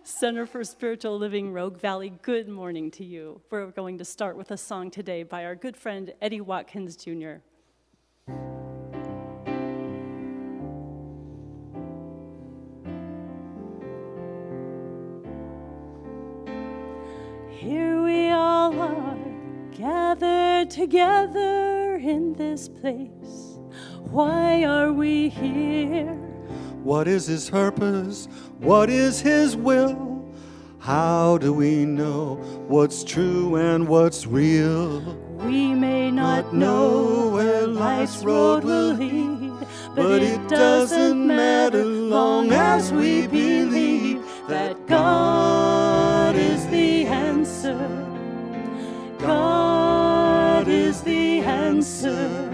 Center for Spiritual Living, Rogue Valley, good morning to you. We're going to start with a song today by our good friend Eddie Watkins Jr. Here we all are, gathered together in this place. Why are we here? What is his purpose? What is his will? How do we know what's true and what's real? We may not know where life's road will lead, but it doesn't matter long as we believe that God is the answer. God is the answer.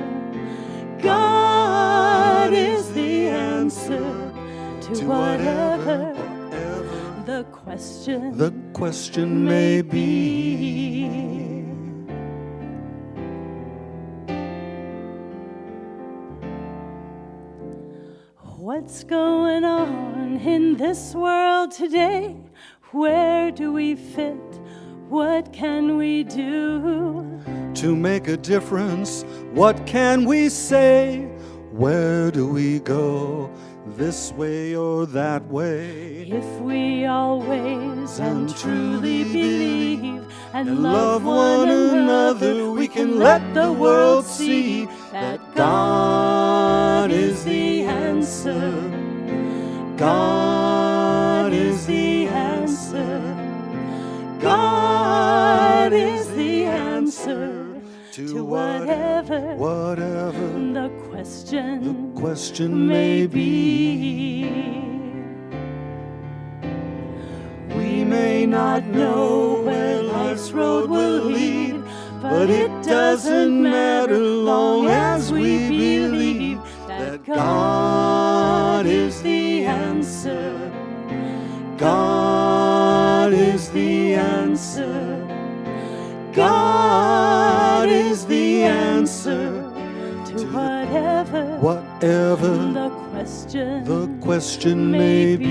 God is the answer to whatever the question may be. What's going on in this world today? Where do we fit? What can we do to make a difference? What can we say? Where do we go? This way or that way? If we always and truly believe and love one another, we can let the world see that God is the answer. God is the answer. God is the answer to whatever the question may be. We may not know where life's road will lead, but it doesn't matter long as we believe that God is the answer. God is the answer. God is the answer to whatever the question may be.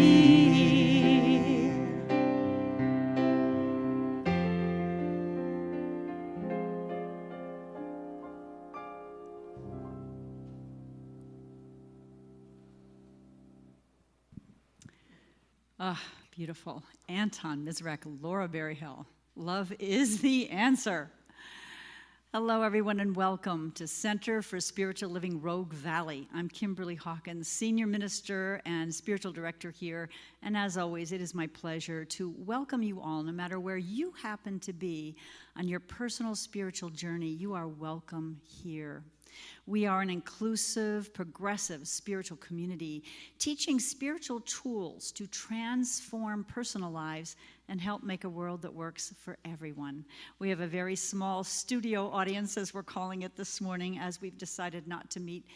Beautiful. Anton Mizrak, Laura Berryhill. Love is the answer. Hello, everyone, and welcome to Center for Spiritual Living, Rogue Valley. I'm Kimberly Hawkins, Senior Minister and Spiritual Director here. And as always, it is my pleasure to welcome you all, no matter where you happen to be on your personal spiritual journey. You are welcome here. We are an inclusive, progressive spiritual community, teaching spiritual tools to transform personal lives and help make a world that works for everyone. We have a very small studio audience, as we're calling it this morning, as we've decided not to meet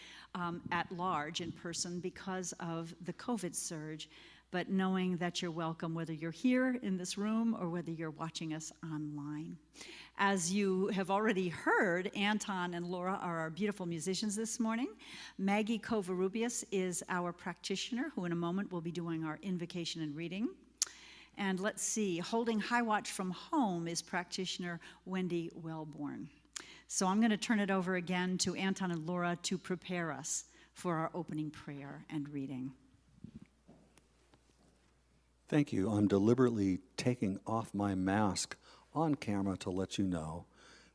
at large in person because of the COVID surge, but knowing that you're welcome whether you're here in this room or whether you're watching us online. As you have already heard, Anton and Laura are our beautiful musicians this morning. Maggie Covarrubias is our practitioner, who in a moment will be doing our invocation and reading. And let's see, holding high watch from home is practitioner Wendy Wellborn. So I'm going to turn it over again to Anton and Laura to prepare us for our opening prayer and reading. Thank you. I'm deliberately taking off my mask on camera to let you know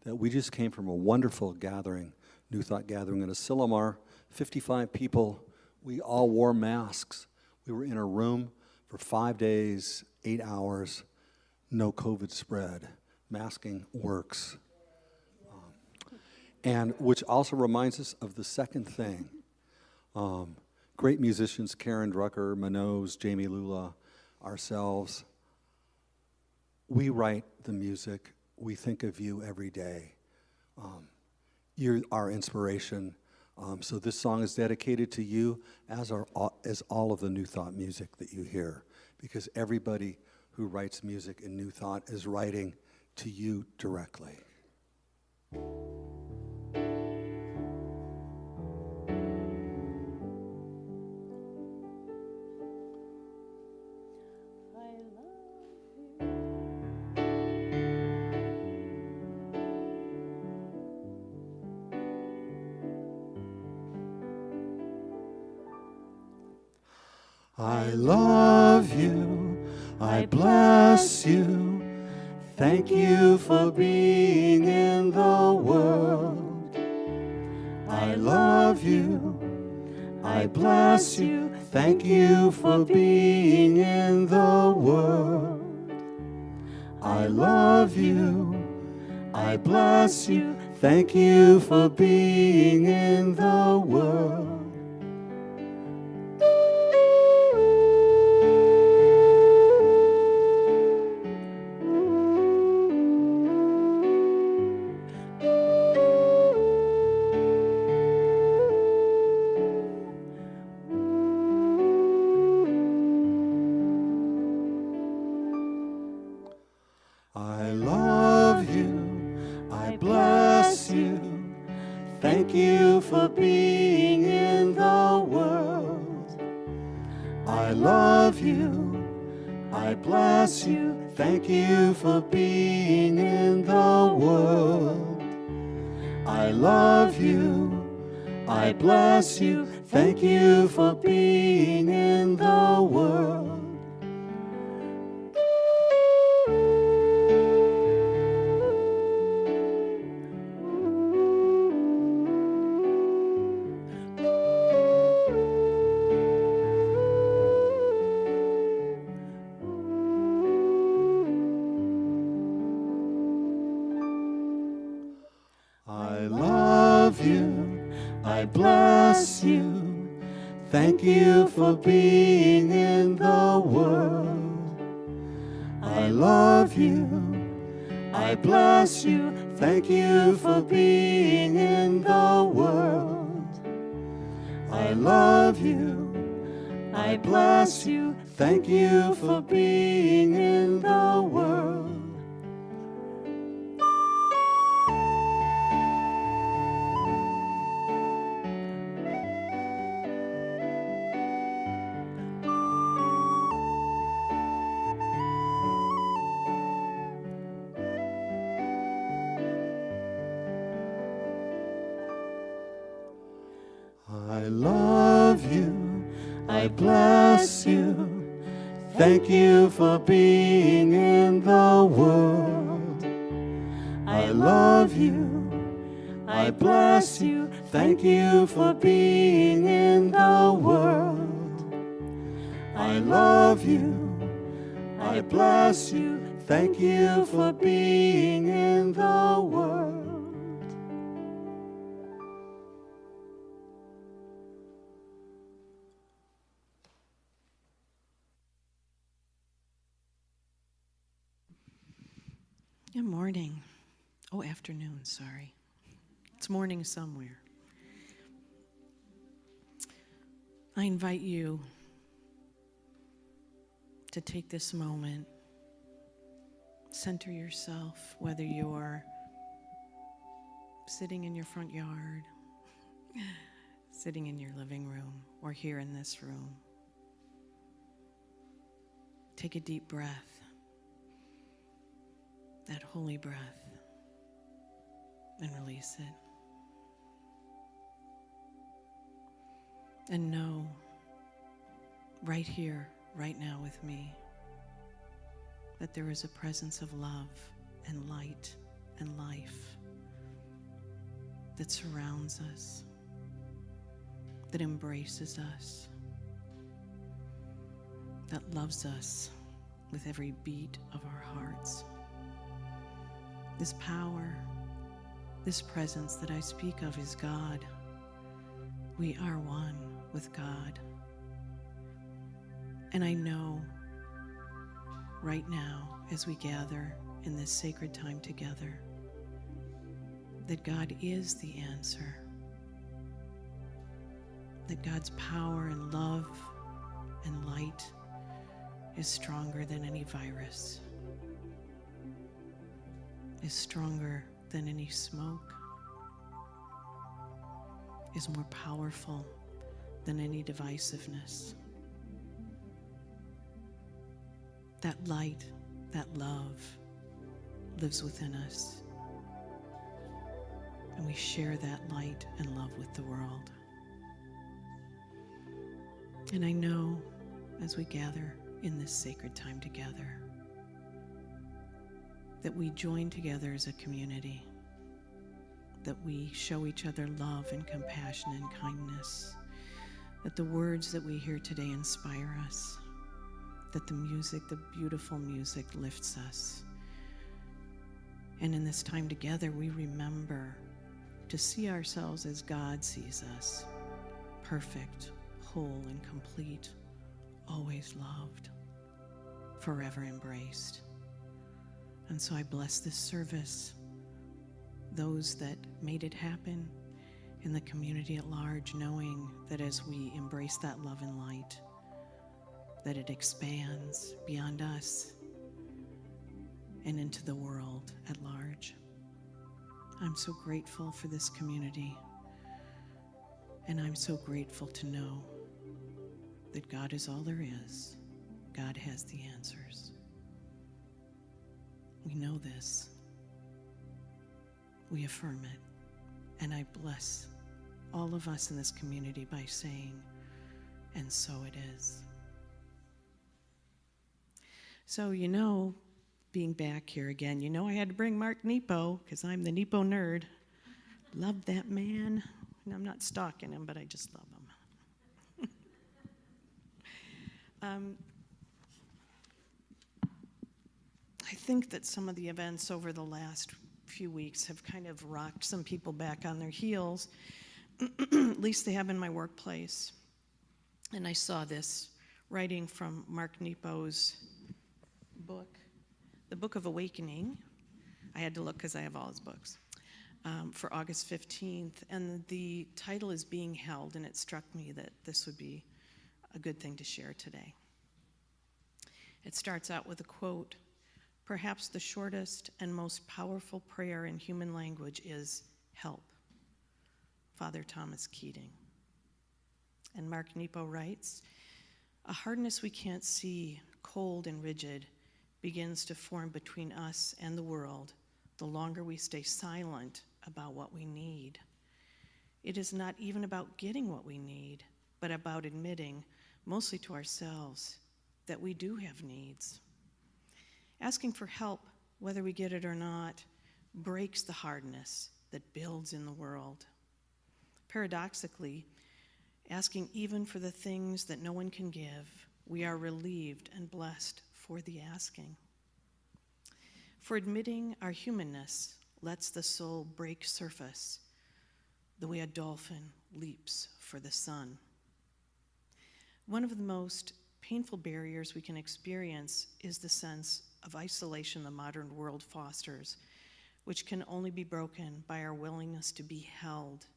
that we just came from a wonderful gathering, New Thought gathering in Asilomar, 55 people. We all wore masks. We were in a room for 5 days, 8 hours, no COVID spread. Masking works. And which also reminds us of the second thing. Great musicians, Karen Drucker, Manoz, Jamie Lula, ourselves. We write the music. We think of you every day. You're our inspiration. So this song is dedicated to you, as all of the New Thought music that you hear, because everybody who writes music in New Thought is writing to you directly. I love you, I bless you. Thank you for being in the world. I love you, I bless you. Thank you for being in the world. I love you, I bless you. Thank you for being in the world. I love you, I bless you. Thank you for being in the world. I love you, I bless you. Thank you for being in the world. I love you, I bless you. Thank you for being in the world. I love you, I bless you. Thank you for being in the world. I love you, I bless you. Thank you for being in the world. I love you, I bless you. Thank you for being in the world. I love you, I bless you. Thank you for being in the world. I love you, I bless you. Thank you for being in the world. I love you, I bless you. Thank you for being in the world. Good morning. Oh, afternoon, sorry. It's morning somewhere. I invite you to take this moment, center yourself, whether you're sitting in your front yard, sitting in your living room, or here in this room. Take a deep breath. That holy breath, and release it. And know, right here, right now with me, that there is a presence of love and light and life that surrounds us, that embraces us, that loves us with every beat of our hearts. This power, this presence that I speak of is God. We are one with God. And I know right now, as we gather in this sacred time together, that God is the answer. That God's power and love and light is stronger than any virus, is stronger than any smoke, is more powerful than any divisiveness. That light, that love lives within us, and we share that light and love with the world. And I know as we gather in this sacred time together, that we join together as a community, that we show each other love and compassion and kindness, that the words that we hear today inspire us, that the music, the beautiful music, lifts us. And in this time together, we remember to see ourselves as God sees us, perfect, whole, and complete, always loved, forever embraced. And so I bless this service, those that made it happen, and the community at large, knowing that as we embrace that love and light, that it expands beyond us and into the world at large. I'm so grateful for this community, and I'm so grateful to know that God is all there is. God has the answers. We know this. We affirm it. And I bless all of us in this community by saying, and so it is. So, being back here again, I had to bring Mark Nepo because I'm the Nepo nerd. Love that man. And I'm not stalking him, but I just love him. I think that some of the events over the last few weeks have kind of rocked some people back on their heels. At least they have in my workplace. And I saw this writing from Mark Nepo's book, The Book of Awakening. I had to look because I have all his books, for August 15th. And the title is Being Held, and it struck me that this would be a good thing to share today. It starts out with a quote, "Perhaps the shortest and most powerful prayer in human language is help." Father Thomas Keating. And Mark Nepo writes, "A hardness we can't see, cold and rigid, begins to form between us and the world the longer we stay silent about what we need. It is not even about getting what we need, but about admitting, mostly to ourselves, that we do have needs. Asking for help, whether we get it or not, breaks the hardness that builds in the world. Paradoxically, asking even for the things that no one can give, we are relieved and blessed for the asking. For admitting our humanness lets the soul break surface, the way a dolphin leaps for the sun. One of the most painful barriers we can experience is the sense of isolation the modern world fosters, which can only be broken by our willingness to be held,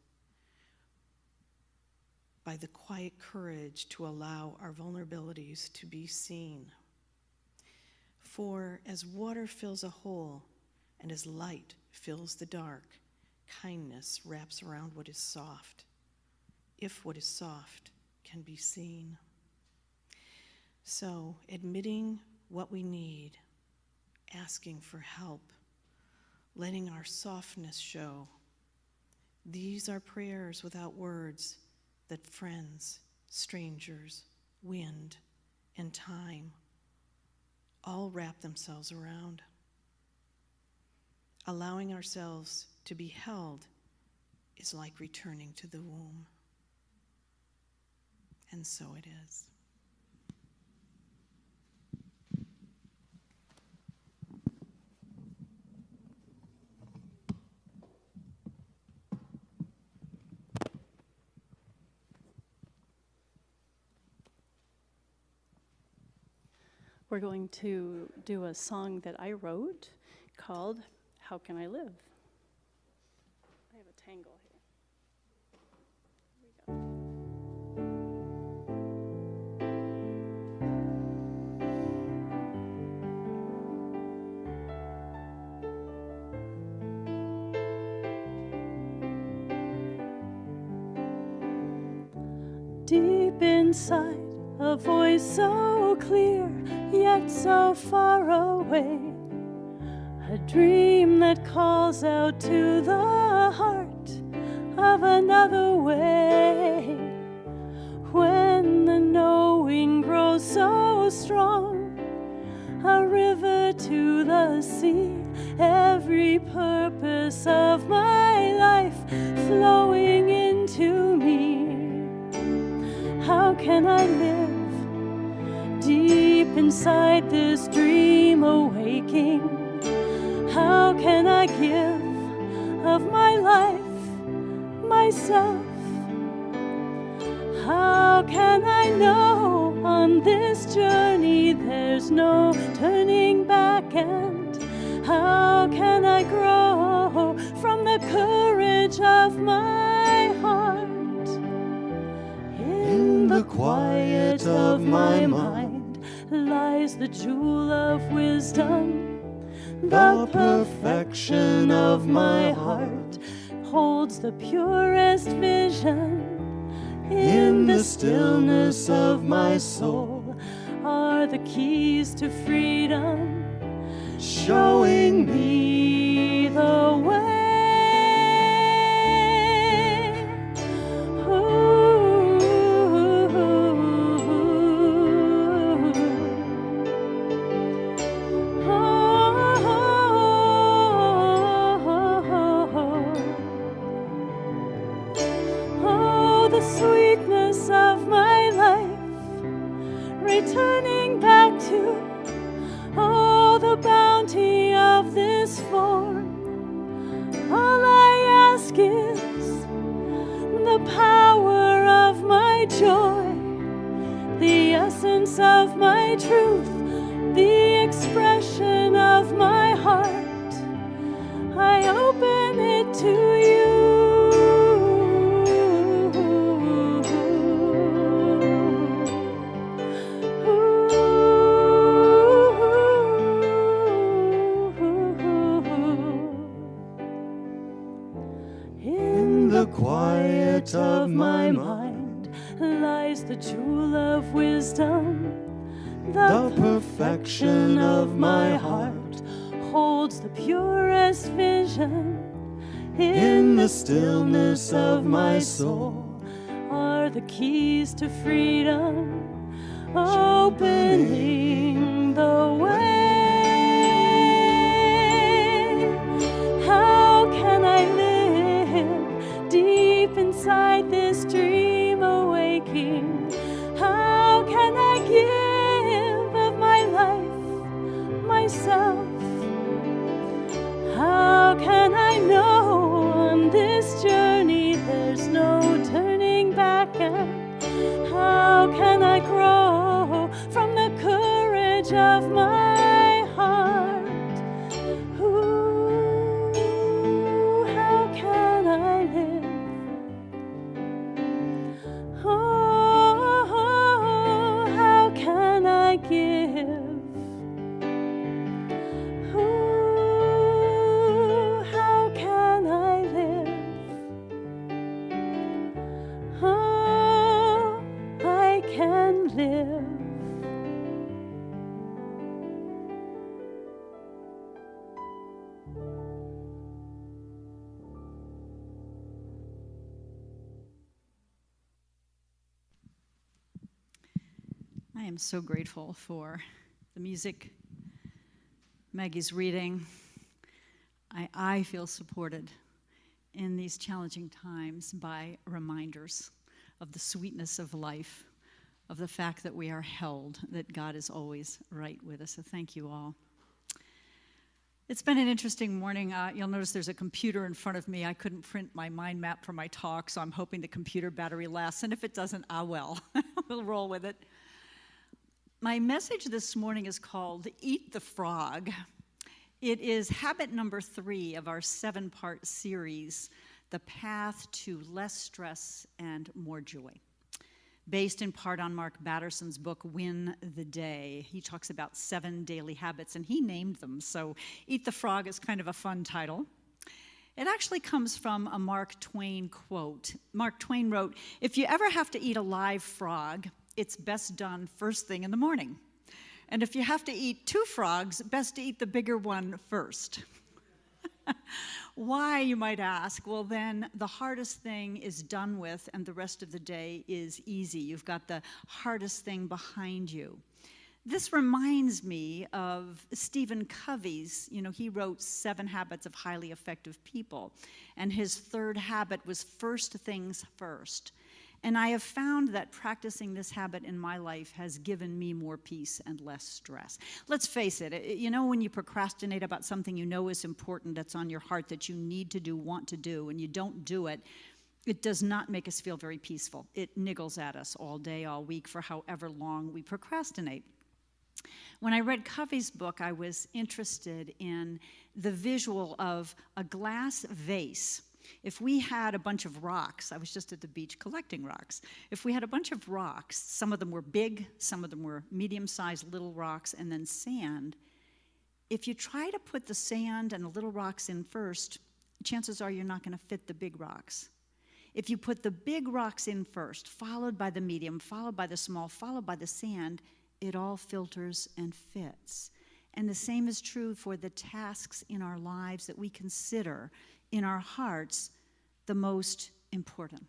by the quiet courage to allow our vulnerabilities to be seen. For as water fills a hole and as light fills the dark, kindness wraps around what is soft, if what is soft can be seen. So, admitting what we need, asking for help, letting our softness show. These are prayers without words that friends, strangers, wind, and time all wrap themselves around. Allowing ourselves to be held is like returning to the womb. And so it is. We're going to do a song that I wrote called How Can I Live? I have a tangle here. Here we go. Deep inside, a voice so clear, yet so far away, a dream that calls out to the heart of another way. When the knowing grows strong, a river to the sea, every purpose of my life flowing into me. How can I live deep inside this dream awaking? How can I give of my life, myself? How can I know on this journey there's no turning back? And how can I grow from the courage of my heart? In the quiet of my mind lies the jewel of wisdom. The perfection of my heart holds the purest vision. In the stillness of my soul are the keys to freedom, showing me the way. The sweetness of my life, returning back to, oh, the bounty of this form. All I ask is the power of my joy, the essence of my truth, the expression of my heart. I open it to you. The quiet of my mind lies the jewel of wisdom. The perfection of my heart holds the purest vision. In the stillness of my soul are the keys to freedom, opening the way. How can I live deep inside this dream awaking? How can I give of my life, myself? How can I know on this journey there's no turning back? And how can I grow from the courage of my heart? Ooh, how can I live? Oh, how can I give? Ooh, how can I live? Oh, I can live. I am so grateful for the music, Maggie's reading. I feel supported in these challenging times by reminders of the sweetness of life, of the fact that we are held, that God is always right with us. So thank you all. It's been an interesting morning. You'll notice there's a computer in front of me. I couldn't print my mind map for my talk, so I'm hoping the computer battery lasts. And if it doesn't, well. We'll roll with it. My message this morning is called Eat the Frog. It is habit number 3 of our 7-part series, The Path to Less Stress and More Joy, based in part on Mark Batterson's book, Win the Day. He talks about 7 daily habits, and he named them, so Eat the Frog is kind of a fun title. It actually comes from a Mark Twain quote. Mark Twain wrote, "If you ever have to eat a live frog, it's best done first thing in the morning. And if you have to eat 2 frogs, best to eat the bigger one first." Why, you might ask? Well, then the hardest thing is done with and the rest of the day is easy. You've got the hardest thing behind you. This reminds me of Stephen Covey's, he wrote 7 Habits of Highly Effective People, and his 3rd habit was first things first. And I have found that practicing this habit in my life has given me more peace and less stress. Let's face it, when you procrastinate about something you know is important, that's on your heart, that you need to do, want to do, and you don't do it, it does not make us feel very peaceful. It niggles at us all day, all week, for however long we procrastinate. When I read Covey's book, I was interested in the visual of a glass vase. If we had a bunch of rocks, I was just at the beach collecting rocks. If we had a bunch of rocks, some of them were big, some of them were medium-sized little rocks, and then sand. If you try to put the sand and the little rocks in first, chances are you're not going to fit the big rocks. If you put the big rocks in first, followed by the medium, followed by the small, followed by the sand, it all filters and fits. And the same is true for the tasks in our lives that we consider in our hearts the most important.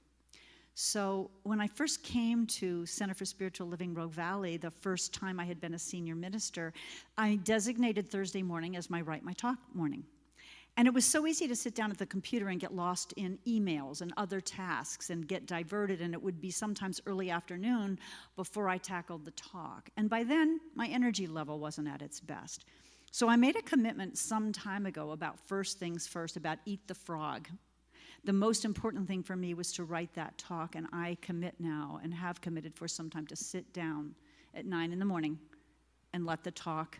So when I first came to Center for Spiritual Living Rogue Valley, the first time I had been a senior minister, I designated Thursday morning as my Write My Talk morning. And it was so easy to sit down at the computer and get lost in emails and other tasks and get diverted, and it would be sometimes early afternoon before I tackled the talk. And by then, my energy level wasn't at its best. So I made a commitment some time ago about first things first, about eat the frog. The most important thing for me was to write that talk, and I commit now and have committed for some time to sit down at 9 in the morning and let the talk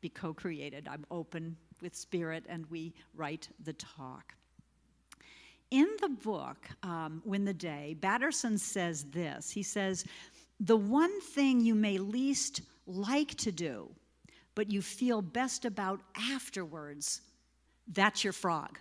be co-created. I'm open with Spirit, and we write the talk. In the book, Win the Day, Batterson says this. He says, the one thing you may least like to do, but you feel best about afterwards, that's your frog.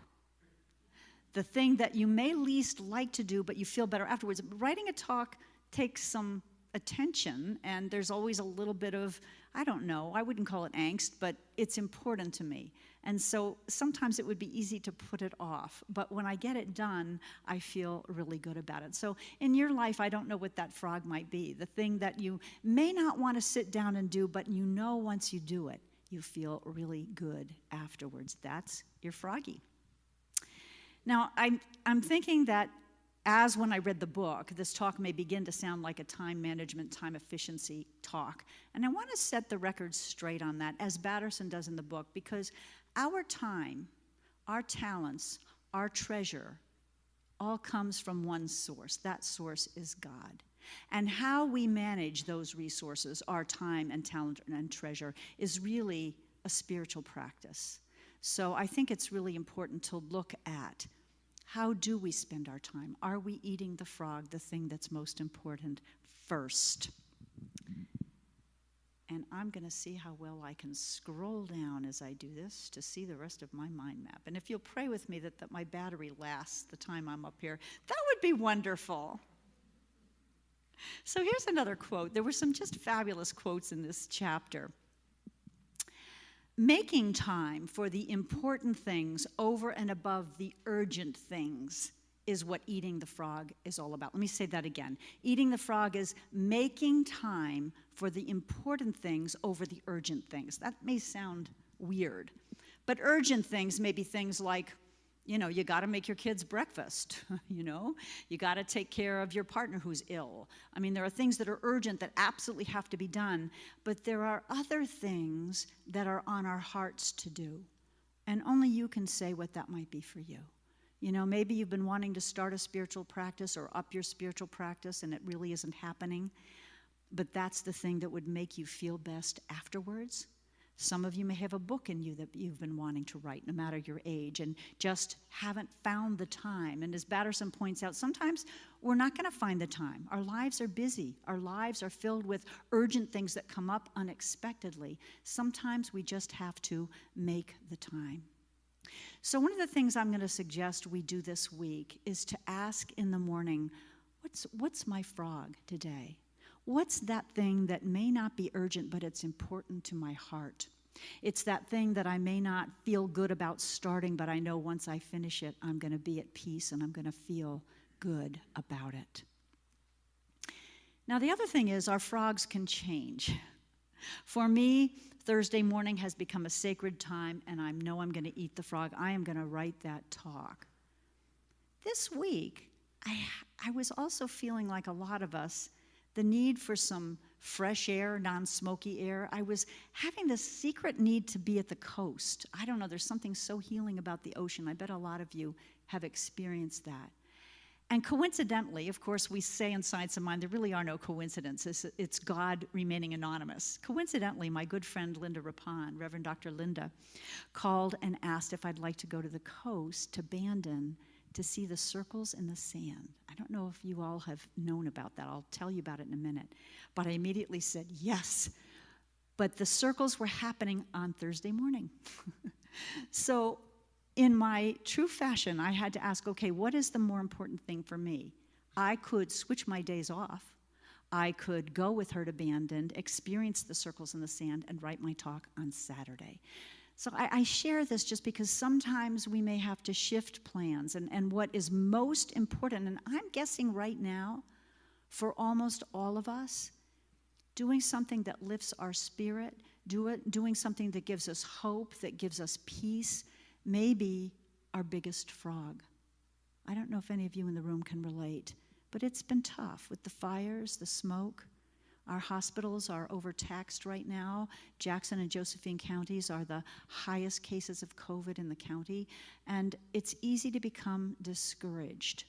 The thing that you may least like to do, but you feel better afterwards. Writing a talk takes some attention, and there's always a little bit of, I don't know, I wouldn't call it angst, but it's important to me. And so sometimes it would be easy to put it off, but when I get it done, I feel really good about it. So in your life, I don't know what that frog might be, the thing that you may not want to sit down and do, but you know once you do it, you feel really good afterwards. That's your froggy. Now, I'm thinking that as when I read the book, this talk may begin to sound like a time management, time efficiency talk. And I want to set the record straight on that, as Batterson does in the book, because our time, our talents, our treasure, all comes from one source. That source is God. And how we manage those resources, our time and talent and treasure, is really a spiritual practice. So I think it's really important to look at, how do we spend our time? Are we eating the frog, the thing that's most important, first? And I'm going to see how well I can scroll down as I do this to see the rest of my mind map. And if you'll pray with me that my battery lasts the time I'm up here, that would be wonderful. So here's another quote. There were some just fabulous quotes in this chapter. Making time for the important things over and above the urgent things is what eating the frog is all about. Let me say that again. Eating the frog is making time for the important things over the urgent things. That may sound weird, but urgent things may be things like, you got to make your kids breakfast, you got to take care of your partner who's ill. I mean, there are things that are urgent that absolutely have to be done, but there are other things that are on our hearts to do, and only you can say what that might be for you. Maybe you've been wanting to start a spiritual practice or up your spiritual practice, and it really isn't happening, but that's the thing that would make you feel best afterwards. Some of you may have a book in you that you've been wanting to write, no matter your age, and just haven't found the time. And as Batterson points out, sometimes we're not going to find the time. Our lives are busy. Our lives are filled with urgent things that come up unexpectedly. Sometimes we just have to make the time. So one of the things I'm going to suggest we do this week is to ask in the morning, what's my frog today? What's that thing that may not be urgent, but it's important to my heart? It's that thing that I may not feel good about starting, but I know once I finish it, I'm going to be at peace and I'm going to feel good about it. Now, the other thing is our frogs can change. For me, Thursday morning has become a sacred time, and I know I'm going to eat the frog. I am going to write that talk. This week, I was also feeling like a lot of us, the need for some fresh air, non-smoky air. I was having this secret need to be at the coast. I don't know, there's something so healing about the ocean. I bet a lot of you have experienced that. And coincidentally, of course, we say in Science of Mind, there really are no coincidences. It's God remaining anonymous. Coincidentally, my good friend Linda Rapon, Reverend Dr. Linda, called and asked if I'd like to go to the coast to Bandon to see the circles in the sand. I don't know if you all have known about that. I'll tell you about it in a minute. But I immediately said yes. But the circles were happening on Thursday morning. So in my true fashion, I had to ask, okay, what is the more important thing for me? I could switch my days off. I could go with her to Bandon, experience the circles in the sand, and write my talk on Saturday. So I share this just because sometimes we may have to shift plans. And what is most important, and I'm guessing right now, for almost all of us, doing something that lifts our spirit, doing something that gives us hope, that gives us peace, may be our biggest frog. I don't know if any of you in the room can relate, but it's been tough with the fires, the smoke. Our hospitals are overtaxed right now. Jackson and Josephine counties are the highest cases of COVID in the county, and it's easy to become discouraged.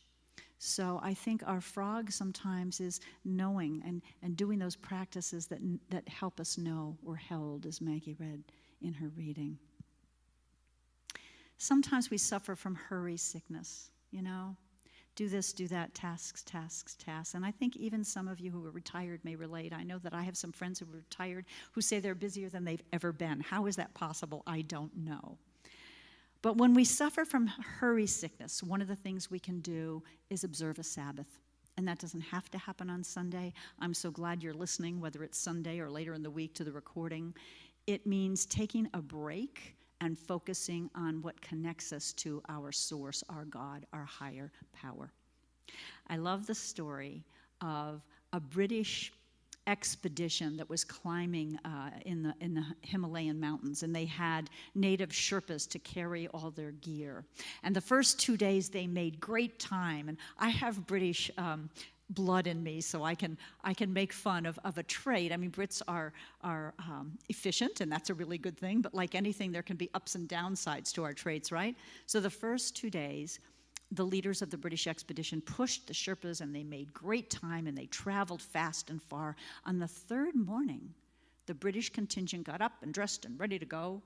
So I think our frog sometimes is knowing and doing those practices that help us know we're held, as Maggie read in her reading. Sometimes we suffer from hurry sickness, you know. Do this, do that, tasks. And I think even some of you who are retired may relate. I know that I have some friends who are retired who say they're busier than they've ever been. How is that possible? I don't know. But when we suffer from hurry sickness, one of the things we can do is observe a Sabbath. And that doesn't have to happen on Sunday. I'm so glad you're listening, whether it's Sunday or later in the week, to the recording. It means taking a break and focusing on what connects us to our source, our God, our higher power. I love the story of a British expedition that was climbing in the Himalayan mountains, and they had native Sherpas to carry all their gear. And the first 2 days they made great time, and I have British blood in me, so I can make fun of a trait. I mean, Brits are efficient, and that's a really good thing, but like anything, there can be ups and downsides to our traits, right? So the first 2 days, the leaders of the British expedition pushed the Sherpas, and they made great time, and they traveled fast and far. On the third morning, the British contingent got up and dressed and ready to go,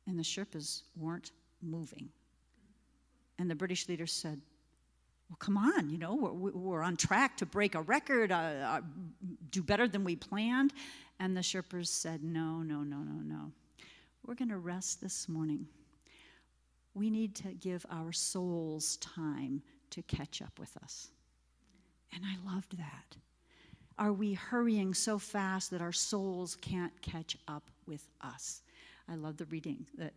and the Sherpas weren't moving. And the British leaders said, well, come on, you know, we're on track to break a record, do better than we planned. And the Sherpas said, no. We're going to rest this morning. We need to give our souls time to catch up with us. And I loved that. Are we hurrying so fast that our souls can't catch up with us? I love the reading that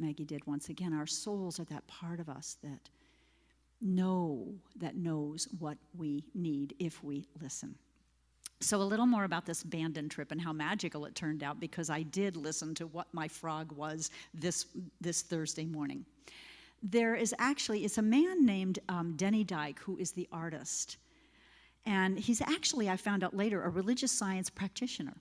Maggie did once again. Our souls are that part of us that knows what we need if we listen. So a little more about this Bandon trip and how magical it turned out, because I did listen to what my frog was this Thursday morning. It's a man named Denny Dyke who is the artist. And he's actually, I found out later, a religious science practitioner.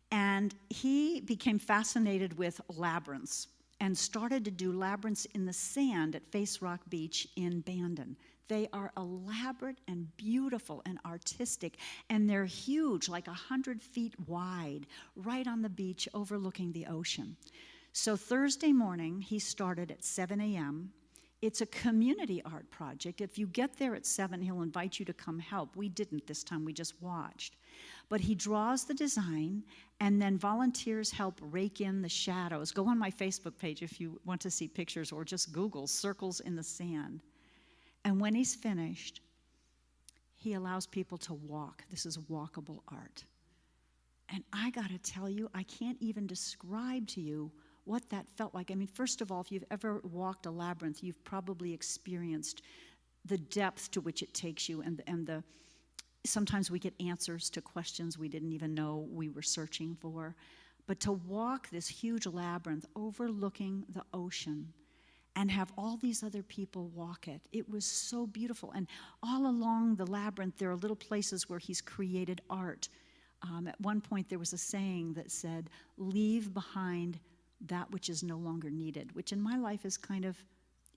And he became fascinated with labyrinths and started to do labyrinths in the sand at Face Rock Beach in Bandon. They are elaborate and beautiful and artistic, and they're huge, like 100 feet wide, right on the beach overlooking the ocean. So Thursday morning, he started at 7 a.m. It's a community art project. If you get there at 7, he'll invite you to come help. We didn't this time, we just watched. But he draws the design, and then volunteers help rake in the shadows. Go on my Facebook page if you want to see pictures, or just Google circles in the sand. And when he's finished, he allows people to walk. This is walkable art. And I got to tell you, I can't even describe to you what that felt like. I mean, first of all, if you've ever walked a labyrinth, you've probably experienced the depth to which it takes you and Sometimes we get answers to questions we didn't even know we were searching for. But to walk this huge labyrinth overlooking the ocean and have all these other people walk it, it was so beautiful. And all along the labyrinth, there are little places where he's created art. At one point, there was a saying that said, leave behind that which is no longer needed, which in my life is kind of,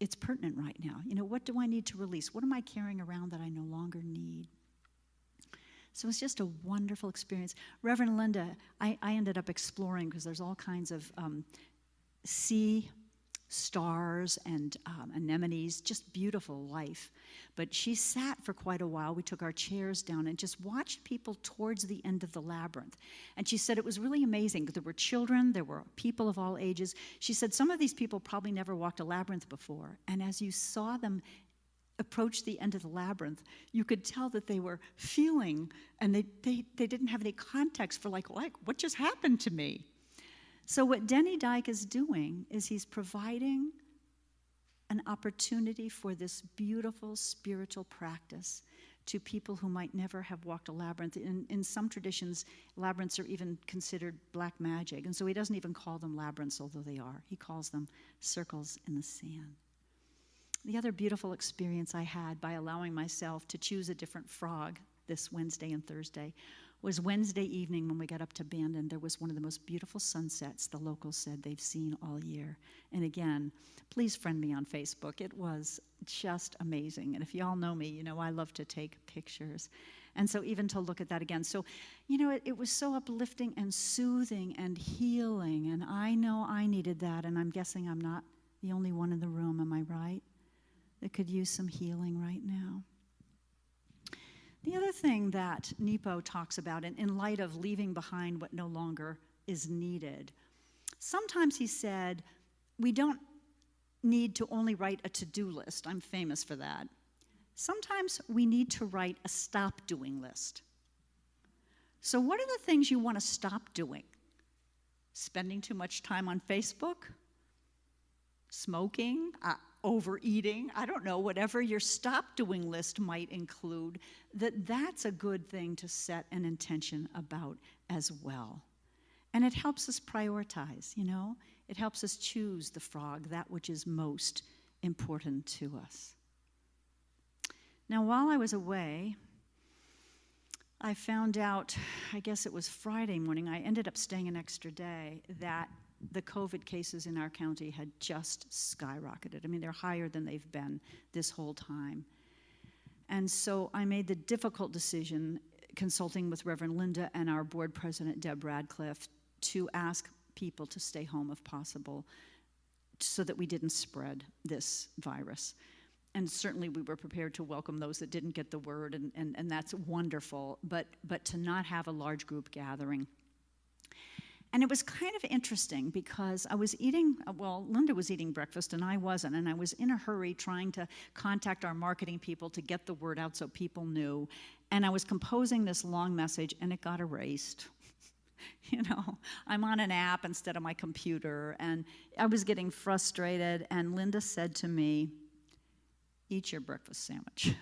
it's pertinent right now. You know, what do I need to release? What am I carrying around that I no longer need? So it's just a wonderful experience. Reverend Linda, I ended up exploring because there's all kinds of sea stars and anemones, just beautiful life. But she sat for quite a while. We took our chairs down and just watched people towards the end of the labyrinth. And she said it was really amazing. There were children, there were people of all ages. She said some of these people probably never walked a labyrinth before. And as you saw them approach the end of the labyrinth, you could tell that they were feeling, and they didn't have any context for like, what just happened to me? So what Denny Dyke is doing is he's providing an opportunity for this beautiful spiritual practice to people who might never have walked a labyrinth. In some traditions, labyrinths are even considered black magic, and so he doesn't even call them labyrinths, although they are. He calls them circles in the sand. The other beautiful experience I had by allowing myself to choose a different frog this Wednesday and Thursday was Wednesday evening when we got up to Bandon. There was one of the most beautiful sunsets the locals said they've seen all year. And again, please friend me on Facebook. It was just amazing. And if y'all know me, you know I love to take pictures. And so even to look at that again. So, you know, it was so uplifting and soothing and healing. And I know I needed that. And I'm guessing I'm not the only one in the room, am I right? That could use some healing right now. The other thing that Nepo talks about in light of leaving behind what no longer is needed, sometimes he said, we don't need to only write a to-do list. I'm famous for that. Sometimes we need to write a stop-doing list. So what are the things you want to stop doing? Spending too much time on Facebook? Smoking? Overeating? I don't know, whatever your stop-doing list might include, that's a good thing to set an intention about as well. And it helps us prioritize, you know? It helps us choose the frog, that which is most important to us. Now, while I was away, I found out, I guess it was Friday morning, I ended up staying an extra day, that the COVID cases in our county had just skyrocketed. I mean, they're higher than they've been this whole time. And so I made the difficult decision, consulting with Reverend Linda and our board president, Deb Radcliffe, to ask people to stay home if possible so that we didn't spread this virus. And certainly we were prepared to welcome those that didn't get the word, and that's wonderful, but to not have a large group gathering. And it was kind of interesting because I was eating, well, Linda was eating breakfast and I wasn't, and I was in a hurry trying to contact our marketing people to get the word out so people knew. And I was composing this long message and it got erased. You know, I'm on an app instead of my computer, and I was getting frustrated, and Linda said to me, eat your breakfast sandwich.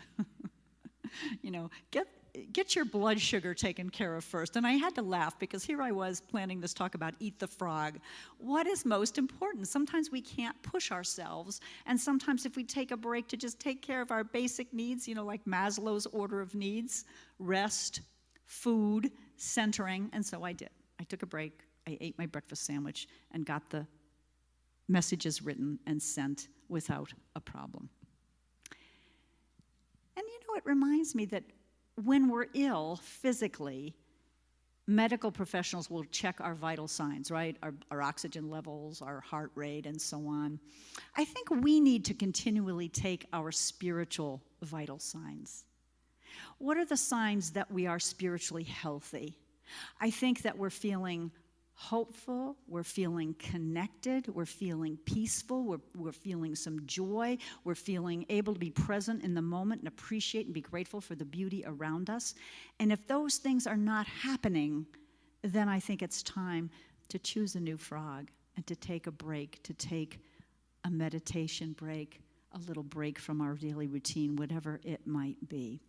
You know, get your blood sugar taken care of first. And I had to laugh because here I was planning this talk about eat the frog. What is most important? Sometimes we can't push ourselves, and sometimes if we take a break to just take care of our basic needs, you know, like Maslow's order of needs, rest, food, centering, and so I did. I took a break, I ate my breakfast sandwich, and got the messages written and sent without a problem. And you know, it reminds me that when we're ill physically, medical professionals will check our vital signs, right? Our oxygen levels, our heart rate, and so on. I think we need to continually take our spiritual vital signs. What are the signs that we are spiritually healthy? I think that we're feeling hopeful, we're feeling connected, we're feeling peaceful, we're feeling some joy, we're feeling able to be present in the moment and appreciate and be grateful for the beauty around us. And if those things are not happening, then I think it's time to choose a new frog and to take a break, to take a meditation break, a little break from our daily routine, whatever it might be.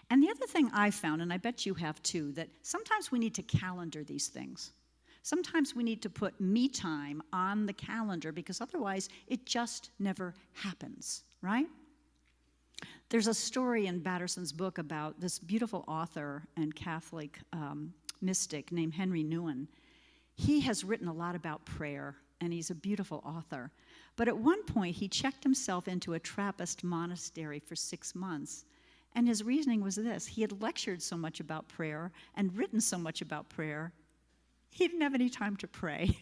And the other thing I found, and I bet you have too, that sometimes we need to calendar these things. Sometimes we need to put me time on the calendar because otherwise it just never happens, right? There's a story in Batterson's book about this beautiful author and Catholic mystic named Henry Nouwen. He has written a lot about prayer, and he's a beautiful author. But at one point, he checked himself into a Trappist monastery for 6 months. And his reasoning was this: he had lectured so much about prayer and written so much about prayer, he didn't have any time to pray.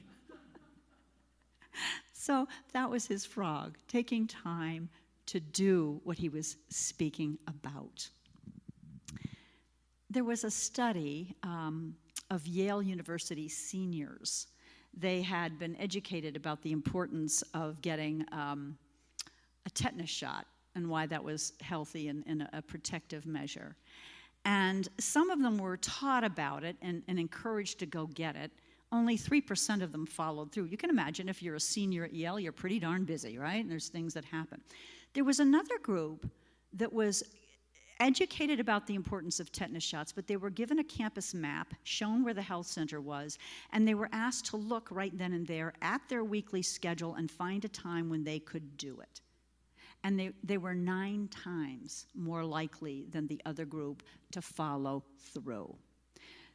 So that was his frog, taking time to do what he was speaking about. There was a study of Yale University seniors. They had been educated about the importance of getting a tetanus shot and why that was healthy and a protective measure. And some of them were taught about it and encouraged to go get it. Only 3% of them followed through. You can imagine if you're a senior at Yale, you're pretty darn busy, right? And there's things that happen. There was another group that was educated about the importance of tetanus shots, but they were given a campus map, shown where the health center was, and they were asked to look right then and there at their weekly schedule and find a time when they could do it. And they were 9 times more likely than the other group to follow through.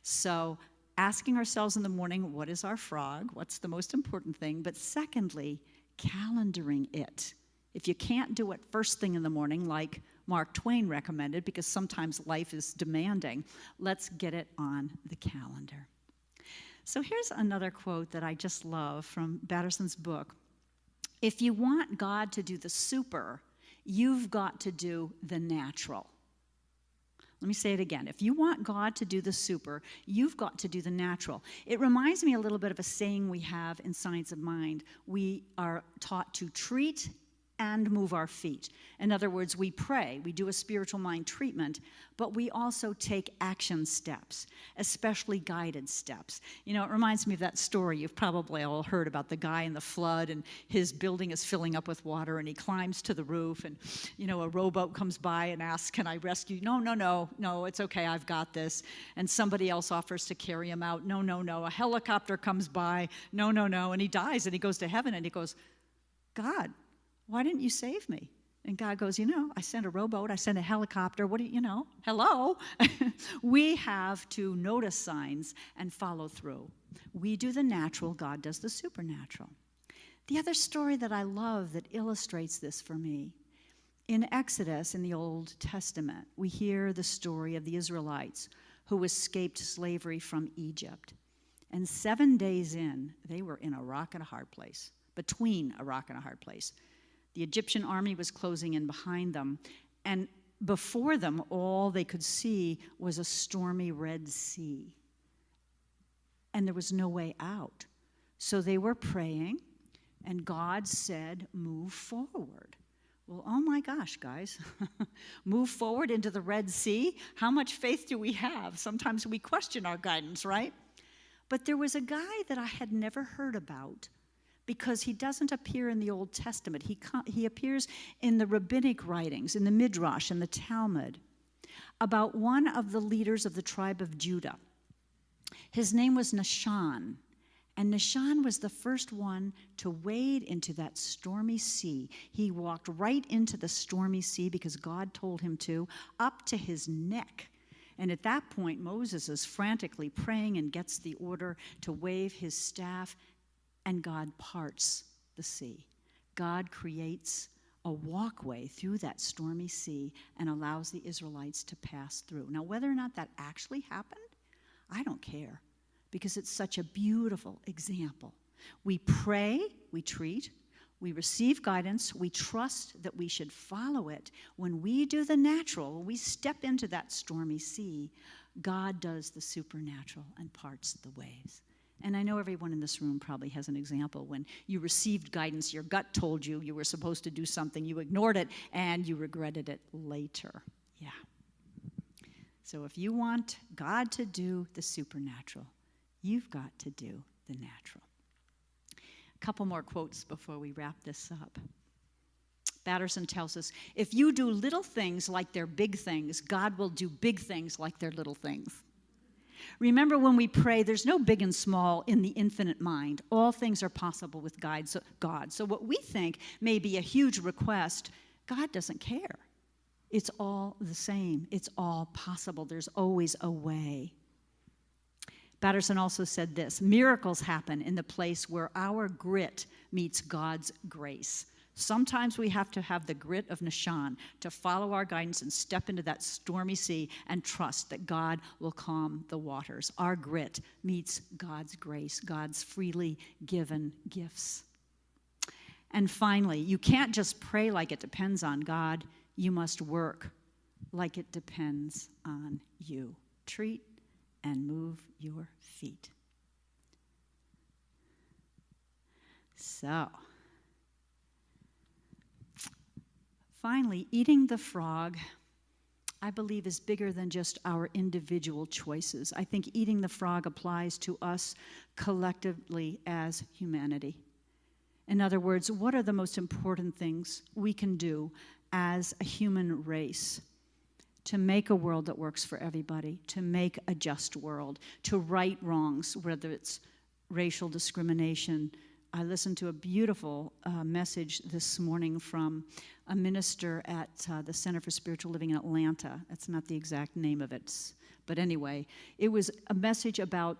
So asking ourselves in the morning, what is our frog? What's the most important thing? But secondly, calendaring it. If you can't do it first thing in the morning, like Mark Twain recommended, because sometimes life is demanding, let's get it on the calendar. So here's another quote that I just love from Batterson's book. If you want God to do the super, you've got to do the natural. Let me say it again. If you want God to do the super, you've got to do the natural. It reminds me a little bit of a saying we have in Science of Mind. We are taught to treat and move our feet. In other words, we pray, we do a spiritual mind treatment, but we also take action steps, especially guided steps. You know, it reminds me of that story you've probably all heard about the guy in the flood, and his building is filling up with water, and he climbs to the roof, and, you know, a rowboat comes by and asks, can I rescue you? No, it's okay, I've got this. And somebody else offers to carry him out. No. A helicopter comes by. No. And he dies, and he goes to heaven, and he goes, God, why didn't you save me? And God goes, you know, I sent a rowboat, I sent a helicopter, hello? We have to notice signs and follow through. We do the natural, God does the supernatural. The other story that I love that illustrates this for me, in Exodus in the Old Testament, we hear the story of the Israelites who escaped slavery from Egypt. And 7 days in, they were in a rock and a hard place, between a rock and a hard place. The Egyptian army was closing in behind them, and before them, all they could see was a stormy Red Sea. And there was no way out. So they were praying, and God said, move forward. Well, oh my gosh, guys, move forward into the Red Sea? How much faith do we have? Sometimes we question our guidance, right? But there was a guy that I had never heard about, because he doesn't appear in the Old Testament. He appears in the rabbinic writings, in the Midrash and the Talmud, about one of the leaders of the tribe of Judah. His name was Nahshon, and Nahshon was the first one to wade into that stormy sea. He walked right into the stormy sea because God told him to, up to his neck. And at that point, Moses is frantically praying and gets the order to wave his staff, and God parts the sea. God creates a walkway through that stormy sea and allows the Israelites to pass through. Now, whether or not that actually happened, I don't care, because it's such a beautiful example. We pray, we treat, we receive guidance, we trust that we should follow it. When we do the natural, when we step into that stormy sea, God does the supernatural and parts the waves. And I know everyone in this room probably has an example when you received guidance, your gut told you you were supposed to do something, you ignored it, and you regretted it later. Yeah. So if you want God to do the supernatural, you've got to do the natural. A couple more quotes before we wrap this up. Batterson tells us, if you do little things like they're big things, God will do big things like they're little things. Remember, when we pray, there's no big and small in the infinite mind. All things are possible with God. So what we think may be a huge request, God doesn't care. It's all the same. It's all possible. There's always a way. Batterson also said this, miracles happen in the place where our grit meets God's grace. Sometimes we have to have the grit of Nishan to follow our guidance and step into that stormy sea and trust that God will calm the waters. Our grit meets God's grace, God's freely given gifts. And finally, you can't just pray like it depends on God. You must work like it depends on you. Treat and move your feet. So, finally, eating the frog, I believe, is bigger than just our individual choices. I think eating the frog applies to us collectively as humanity. In other words, what are the most important things we can do as a human race to make a world that works for everybody, to make a just world, to right wrongs, whether it's racial discrimination. I listened to a beautiful message this morning from a minister at the Center for Spiritual Living in Atlanta. That's not the exact name of it. But anyway, it was a message about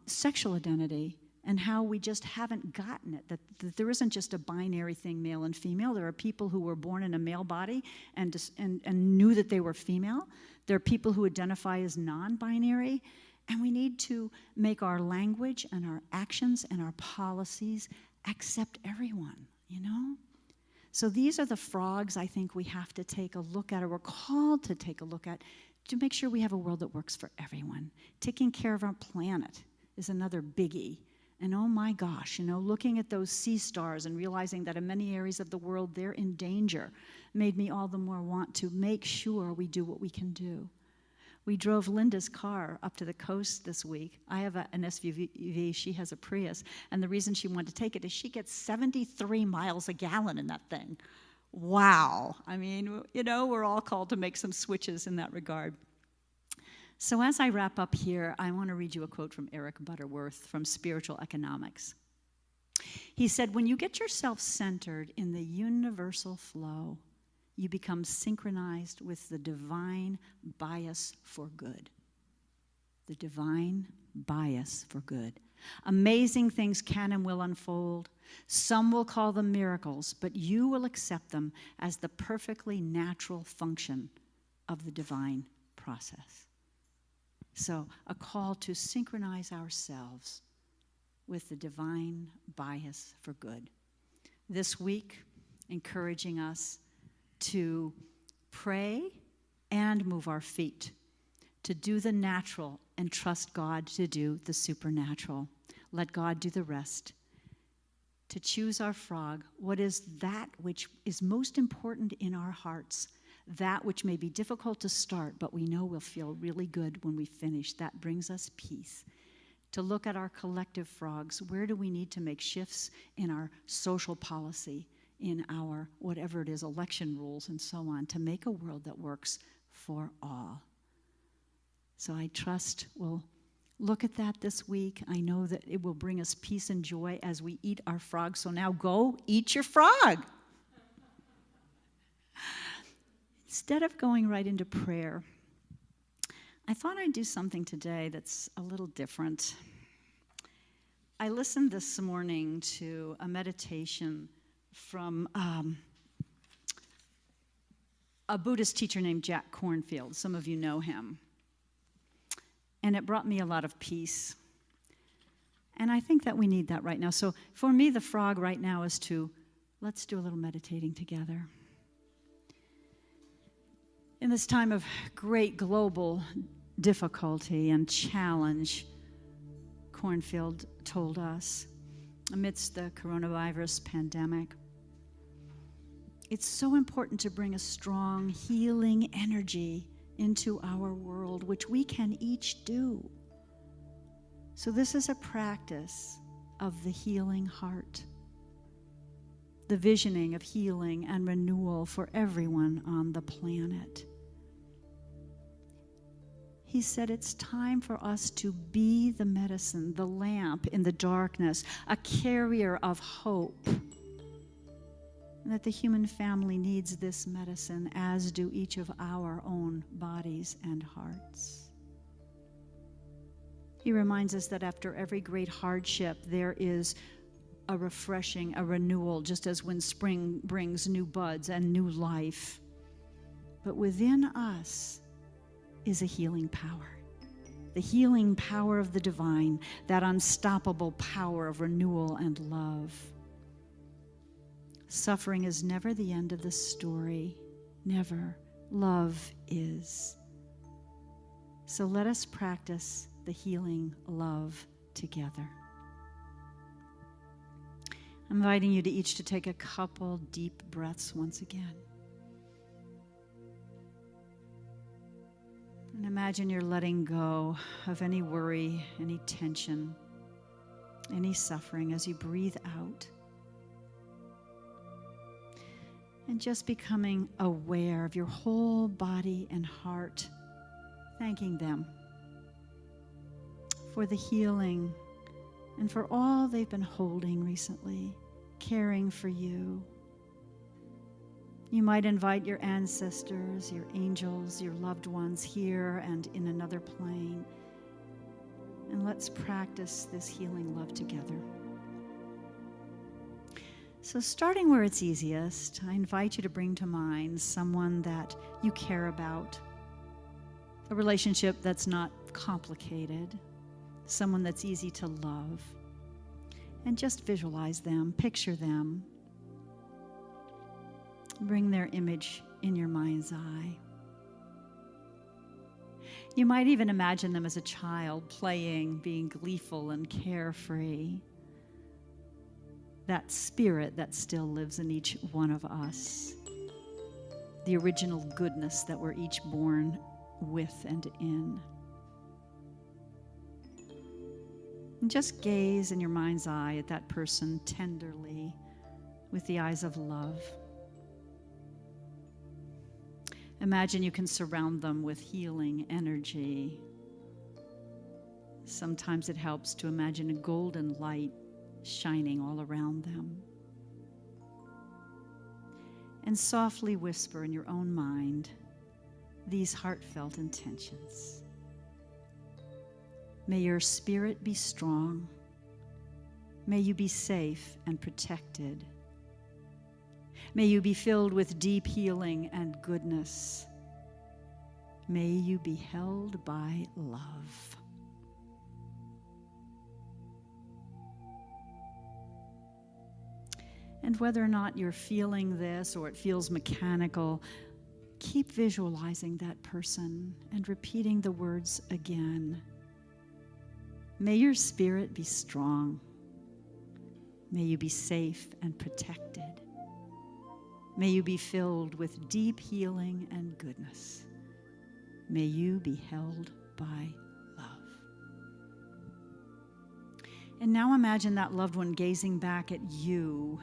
sexual identity and how we just haven't gotten it, that there isn't just a binary thing, male and female. There are people who were born in a male body and knew that they were female. There are people who identify as non-binary. And we need to make our language and our actions and our policies accept everyone, you know? So these are the frogs I think we have to take a look at, or we're called to take a look at, to make sure we have a world that works for everyone. Taking care of our planet is another biggie. And oh my gosh, you know, looking at those sea stars and realizing that in many areas of the world they're in danger made me all the more want to make sure we do what we can do. We drove Linda's car up to the coast this week. I have an SUV, she has a Prius, and the reason she wanted to take it is she gets 73 miles a gallon in that thing. Wow. I mean, you know, we're all called to make some switches in that regard. So as I wrap up here, I want to read you a quote from Eric Butterworth from Spiritual Economics. He said, when you get yourself centered in the universal flow, you become synchronized with the divine bias for good. The divine bias for good. Amazing things can and will unfold. Some will call them miracles, but you will accept them as the perfectly natural function of the divine process. So, a call to synchronize ourselves with the divine bias for good. This week, encouraging us to pray and move our feet, to do the natural and trust God to do the supernatural. Let God do the rest. To choose our frog, what is that which is most important in our hearts, that which may be difficult to start, but we know we'll feel really good when we finish. That brings us peace. To look at our collective frogs, where do we need to make shifts in our social policy, in our, whatever it is, election rules and so on, to make a world that works for all. So I trust we'll look at that this week. I know that it will bring us peace and joy as we eat our frog. So now go eat your frog. Instead of going right into prayer, I thought I'd do something today that's a little different. I listened this morning to a meditation from a Buddhist teacher named Jack Kornfield. Some of you know him. And it brought me a lot of peace. And I think that we need that right now. So for me, the frog right now is let's do a little meditating together. In this time of great global difficulty and challenge, Kornfield told us, amidst the coronavirus pandemic, it's so important to bring a strong healing energy into our world, which we can each do. So this is a practice of the healing heart. the visioning of healing and renewal for everyone on the planet. He said it's time for us to be the medicine, the lamp in the darkness, a carrier of hope. And that the human family needs this medicine, as do each of our own bodies and hearts. He reminds us that after every great hardship, there is a refreshing, a renewal, just as when spring brings new buds and new life. But within us is a healing power. The healing power of the divine, that unstoppable power of renewal and love. Suffering is never the end of the story. Never. Love is. So let us practice the healing love together. I'm inviting you to each to take a couple deep breaths once again. And imagine you're letting go of any worry, any tension, any suffering as you breathe out. And just becoming aware of your whole body and heart, thanking them for the healing and for all they've been holding recently, caring for you. You might invite your ancestors, your angels, your loved ones here and in another plane. And let's practice this healing love together. So starting where it's easiest, I invite you to bring to mind someone that you care about, a relationship that's not complicated, someone that's easy to love. And just visualize them, picture them. Bring their image in your mind's eye. You might even imagine them as a child, playing, being gleeful and carefree. That spirit that still lives in each one of us. The original goodness that we're each born with and in. And just gaze in your mind's eye at that person tenderly with the eyes of love. Imagine you can surround them with healing energy. Sometimes it helps to imagine a golden light shining all around them. And softly whisper in your own mind these heartfelt intentions. May your spirit be strong. May you be safe and protected. May you be filled with deep healing and goodness. May you be held by love. And whether or not you're feeling this or it feels mechanical, keep visualizing that person and repeating the words again. May your spirit be strong. May you be safe and protected. May you be filled with deep healing and goodness. May you be held by love. And now imagine that loved one gazing back at you,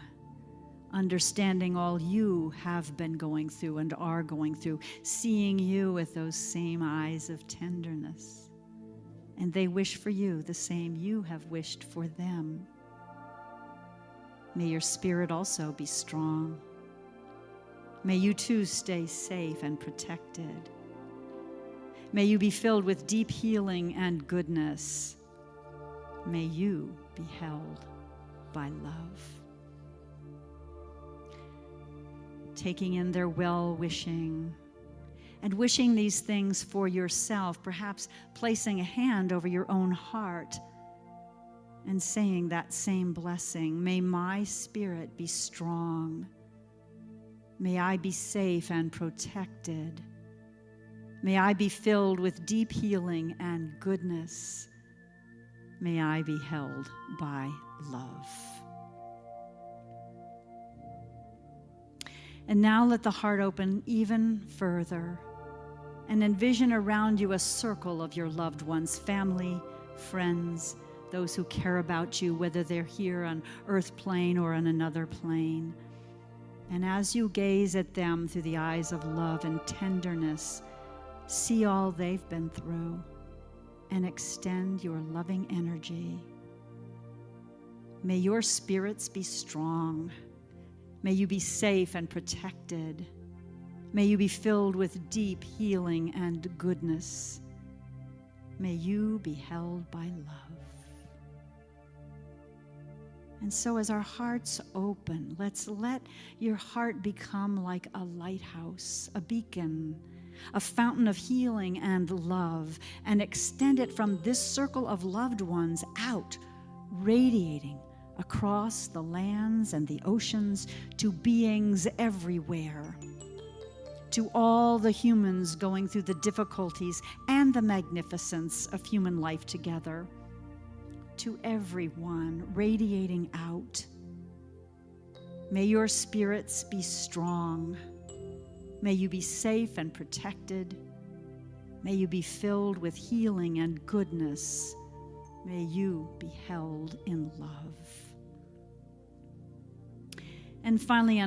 understanding all you have been going through and are going through, seeing you with those same eyes of tenderness. And they wish for you the same you have wished for them. May your spirit also be strong. May you too stay safe and protected. May you be filled with deep healing and goodness. May you be held by love. Taking in their well-wishing and wishing these things for yourself, perhaps placing a hand over your own heart and saying that same blessing. May my spirit be strong. May I be safe and protected. May I be filled with deep healing and goodness. May I be held by love. And now let the heart open even further and envision around you a circle of your loved ones, family, friends, those who care about you, whether they're here on earth plane or on another plane. And as you gaze at them through the eyes of love and tenderness, see all they've been through and extend your loving energy. May your spirits be strong. May you be safe and protected. May you be filled with deep healing and goodness. May you be held by love. And so as our hearts open, let's let your heart become like a lighthouse, a beacon, a fountain of healing and love, and extend it from this circle of loved ones out, radiating across the lands and the oceans to beings everywhere, to all the humans going through the difficulties and the magnificence of human life together, to everyone radiating out. May your spirits be strong. May you be safe and protected. May you be filled with healing and goodness. May you be held in love. And finally, I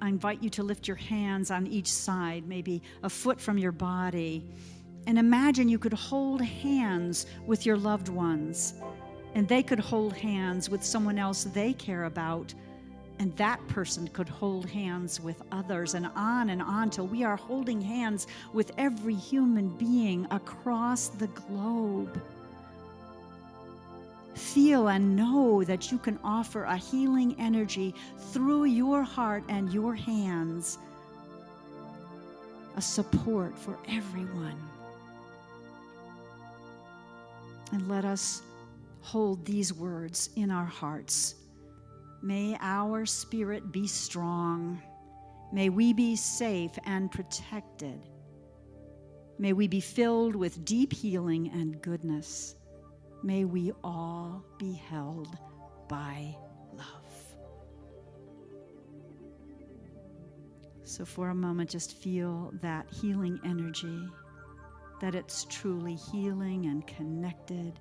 invite you to lift your hands on each side, maybe a foot from your body, and imagine you could hold hands with your loved ones, and they could hold hands with someone else they care about, and that person could hold hands with others, and on till we are holding hands with every human being across the globe. Feel and know that you can offer a healing energy through your heart and your hands, a support for everyone. And let us hold these words in our hearts. May our spirit be strong. May we be safe and protected. May we be filled with deep healing and goodness. May we all be held by love. So for a moment, just feel that healing energy, that it's truly healing and connected,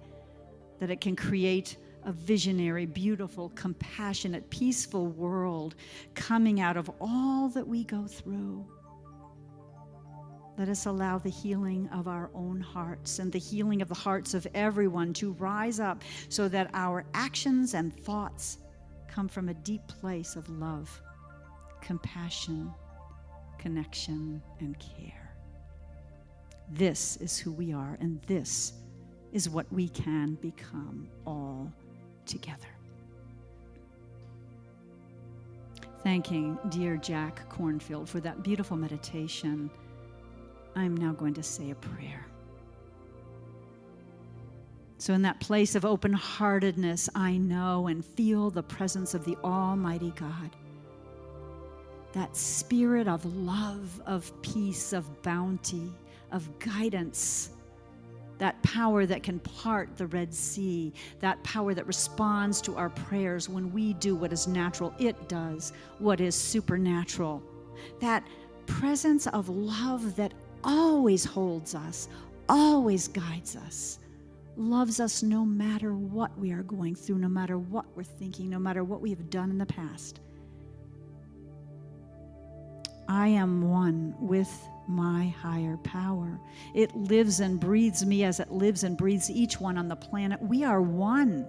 that it can create a visionary, beautiful, compassionate, peaceful world coming out of all that we go through. Let us allow the healing of our own hearts and the healing of the hearts of everyone to rise up so that our actions and thoughts come from a deep place of love, compassion, connection, and care. This is who we are, and this is what we can become all together. Thanking dear Jack Cornfield for that beautiful meditation, I'm now going to say a prayer. So in that place of open-heartedness, I know and feel the presence of the Almighty God. That spirit of love, of peace, of bounty, of guidance, that power that can part the Red Sea, that power that responds to our prayers when we do what is natural. It does what is supernatural. That presence of love that always holds us, always guides us, loves us no matter what we are going through, no matter what we're thinking, no matter what we have done in the past. I am one with my higher power. It lives and breathes me as it lives and breathes each one on the planet. We are one.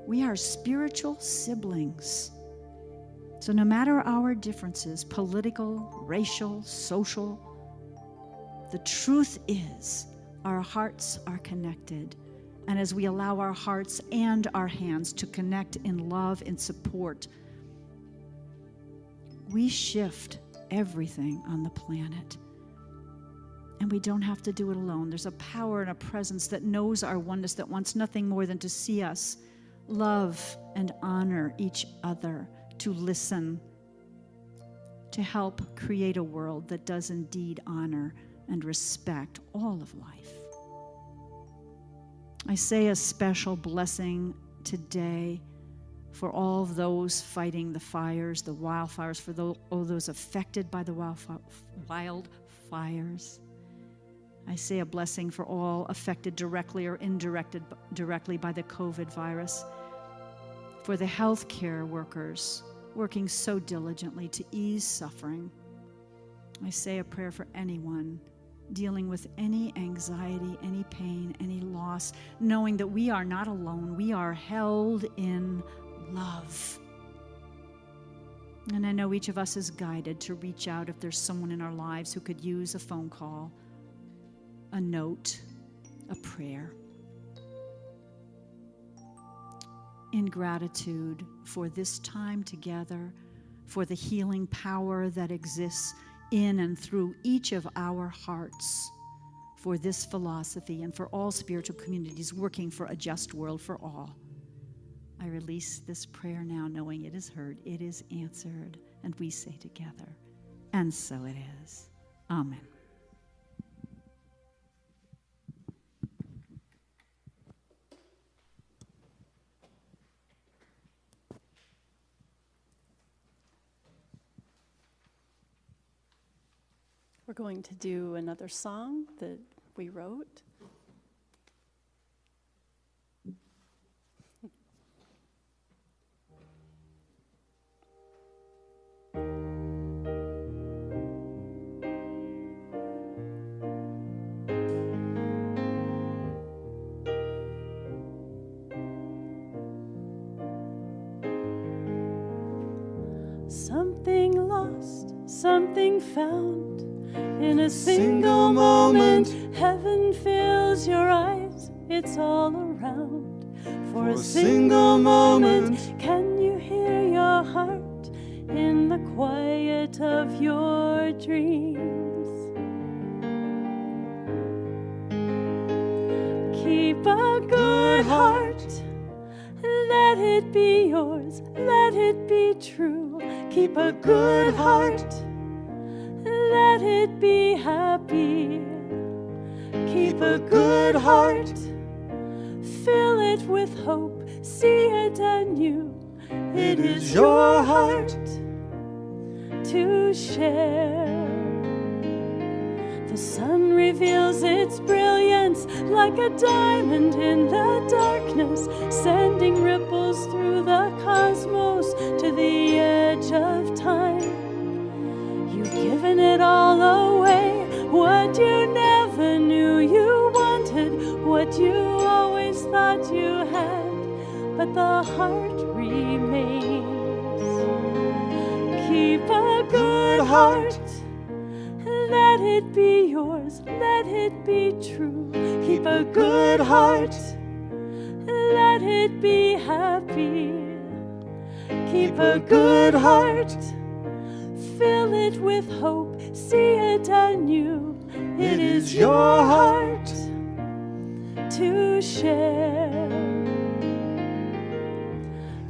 We are spiritual siblings. So no matter our differences, political, racial, social, the truth is our hearts are connected. And as we allow our hearts and our hands to connect in love and support, we shift everything on the planet. And we don't have to do it alone. There's a power and a presence that knows our oneness, that wants nothing more than to see us love and honor each other, to listen, to help create a world that does indeed honor and respect all of life. I say a special blessing today for all of those fighting the fires, the wildfires, for all those affected by the wildfires. I say a blessing for all affected directly or indirectly by the COVID virus, for the healthcare workers working so diligently to ease suffering. I say a prayer for anyone dealing with any anxiety, any pain, any loss, knowing that we are not alone. We are held in love. And I know each of us is guided to reach out if there's someone in our lives who could use a phone call, a note, a prayer. In gratitude for this time together, for the healing power that exists in and through each of our hearts, for this philosophy and for all spiritual communities working for a just world for all. I release this prayer now, knowing it is heard, it is answered, and we say together, and so it is. Amen. We're going to do another song that we wrote. Something lost, something found. In a single moment, heaven fills your eyes. It's all around. For a single moment, can you hear your heart in the quiet of your dreams? Keep a good heart. Let it be yours. Let it be true. Keep a good heart. Let it be happy. Keep a good heart. Fill it with hope. See it anew. It is your heart to share. The sun reveals its brilliance like a diamond in the darkness, sending ripples through the cosmos to the edge of time. You've given it all away, what you never knew you wanted, what you always thought you had, but the heart remains. Keep a good heart. Let it be yours, let it be true. Keep a good heart. Let it be happy. Keep a good heart. Fill it with hope, see it anew. It is your heart to share.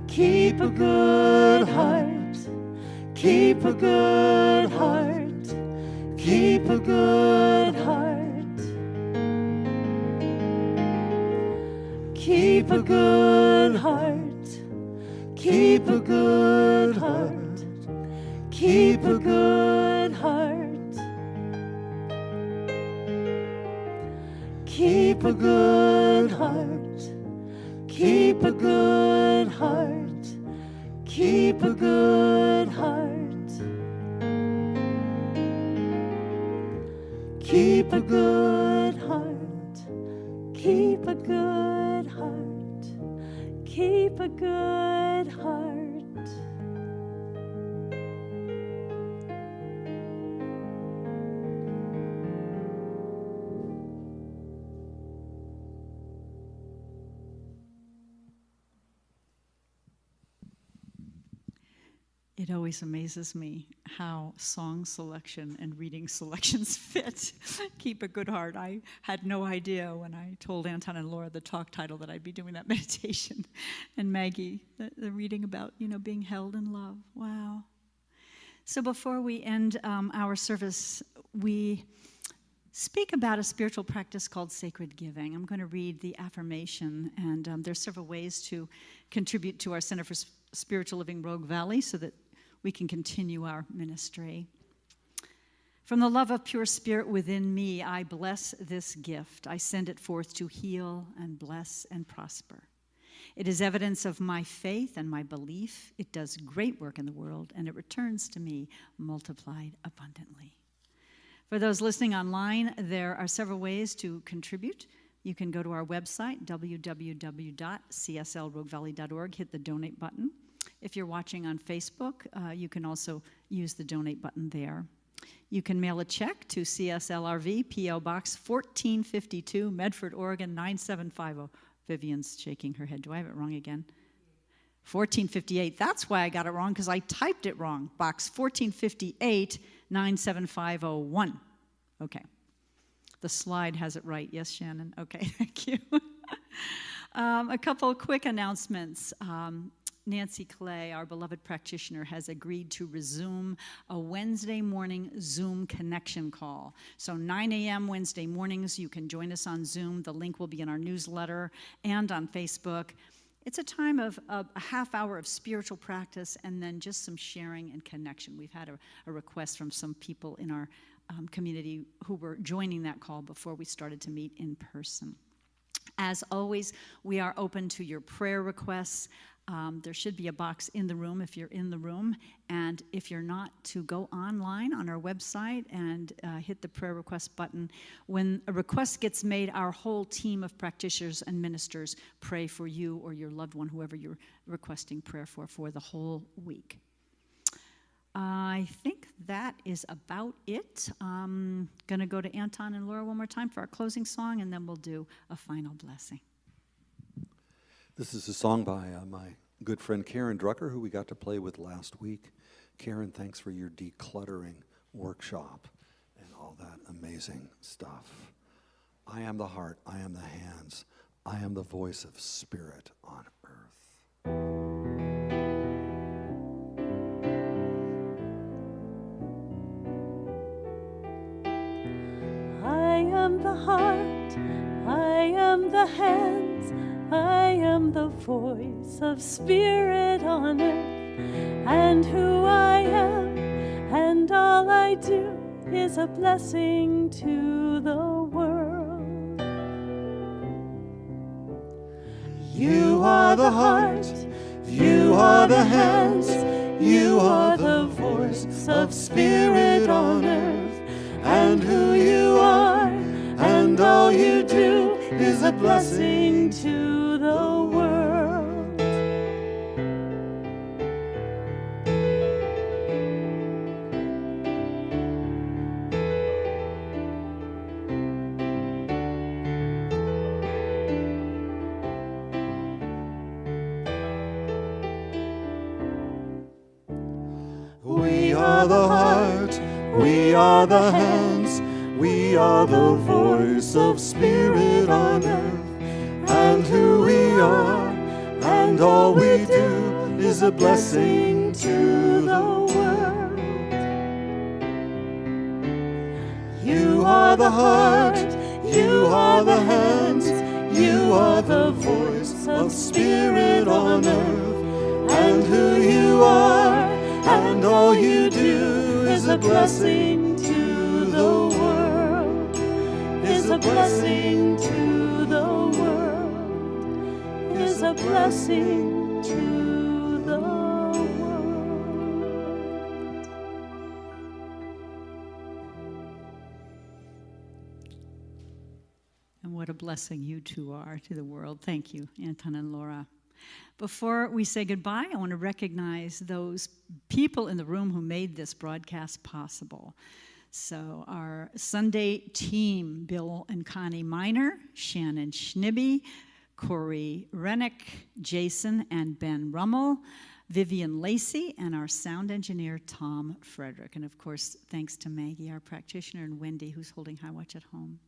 Keep a good heart. Keep a good heart. Keep a good heart. Keep a good heart. Keep a good heart. Keep a good heart. Keep a good heart. Keep a good heart. Keep a good heart. Keep a good heart. Keep a good heart. Keep a good heart. It always amazes me how song selection and reading selections fit. Keep a good heart. I had no idea when I told Anton and Laura the talk title that I'd be doing that meditation. And Maggie, the reading about, being held in love. Wow. So before we end our service, we speak about a spiritual practice called sacred giving. I'm going to read the affirmation, and there's several ways to contribute to our Center for Spiritual Living Rogue Valley so that we can continue our ministry. From the love of pure spirit within me, I bless this gift. I send it forth to heal and bless and prosper. It is evidence of my faith and my belief. It does great work in the world, and it returns to me multiplied abundantly. For those listening online, there are several ways to contribute. You can go to our website, www.cslroguevalley.org, hit the donate button. If you're watching on Facebook, you can also use the donate button there. You can mail a check to CSL RV, P.O. Box 1452, Medford, Oregon 9750. Vivian's shaking her head. Do I have it wrong again? 1458. That's why I got it wrong, because I typed it wrong. Box 1458, 97501. Okay. The slide has it right. Yes, Shannon? Okay, thank you. A couple quick announcements. Nancy Clay, our beloved practitioner, has agreed to resume a Wednesday morning Zoom connection call. So 9 a.m. Wednesday mornings, you can join us on Zoom. The link will be in our newsletter and on Facebook. It's a time of a half hour of spiritual practice and then just some sharing and connection. We've had a request from some people in our community who were joining that call before we started to meet in person. As always, we are open to your prayer requests. There should be a box in the room if you're in the room, and if you're not, to go online on our website and hit the prayer request button. When a request gets made, our whole team of practitioners and ministers pray for you or your loved one, whoever you're requesting prayer for the whole week. I think that is about it. I'm going to go to Anton and Laura one more time for our closing song, and then we'll do a final blessing. This is a song by my good friend Karen Drucker, who we got to play with last week. Karen, thanks for your decluttering workshop and all that amazing stuff. I am the heart, I am the hands, I am the voice of spirit on earth. I am the heart, I am the hands, I am the voice of spirit on earth, and who I am and all I do is a blessing to the world. You are the heart, you are the hands, you are the voice of spirit on earth, and who you are and all you do is a blessing to the world. We are the heart, we are the hands, we are the voice of spirit on earth, and who we are, and all we do is a blessing to the world. You are the heart, you are the hands, you are the voice of spirit on earth, and who you are, and all you do is a blessing to the world, is a blessing to the world, is a blessing to the world. And what a blessing you two are to the world. Thank you, Anton and Laura. Before we say goodbye, I want to recognize those people in the room who made this broadcast possible. So our Sunday team, Bill and Connie Miner, Shannon Schnibbe, Corey Rennick, Jason and Ben Rummel, Vivian Lacey, and our sound engineer, Tom Frederick. And of course, thanks to Maggie, our practitioner, and Wendy, who's holding High Watch at home.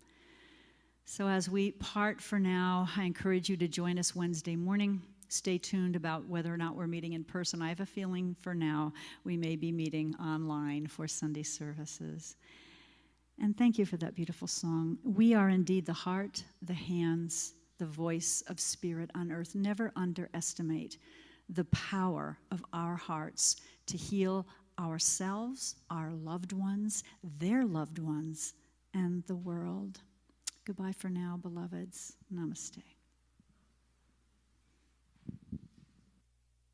So as we part for now, I encourage you to join us Wednesday morning. Stay tuned about whether or not we're meeting in person. I have a feeling for now we may be meeting online for Sunday services. And thank you for that beautiful song. We are indeed the heart, the hands, the voice of spirit on earth. Never underestimate the power of our hearts to heal ourselves, our loved ones, their loved ones, and the world. Goodbye for now, beloveds. Namaste.